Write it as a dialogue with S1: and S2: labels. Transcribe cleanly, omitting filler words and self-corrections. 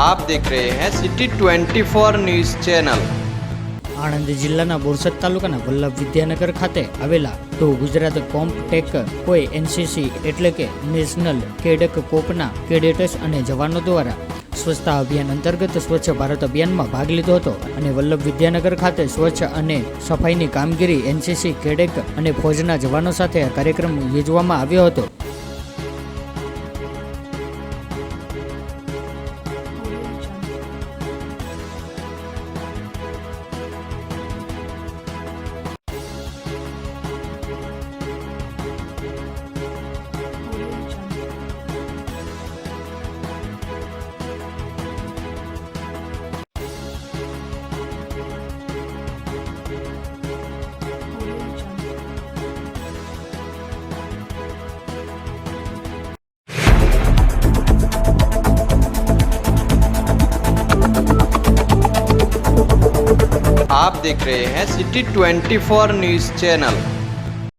S1: आप देख रहे हैं सिटी 24 न्यूज़ चैनल।
S2: આણંદ જિલ્લાના બોરસદ તાલુકાના વલ્લભ વિદ્યાનગર ખાતે આવેલા ગુજરાત કોમ્પટેક કોઈ એનસીસી એટલે કે નેશનલ કેડેટ કોર્પના કેડેટ્સ અને જવાનો દ્વારા સ્વચ્છતા અભિયાન અંતર્ગત સ્વચ્છ ભારત અભિયાનમાં ભાગ લીધો હતો અને વલ્લભ વિદ્યાનગર ખાતે સ્વચ્છ અને સફાઈની કામગીરી એનસીસી કેડેટ અને ફોજના જવાનો સાથે આ કાર્યક્રમ યોજવામાં આવ્યો હતો।
S1: आप देख रहे हैं सिटी 24 न्यूज़ चैनल।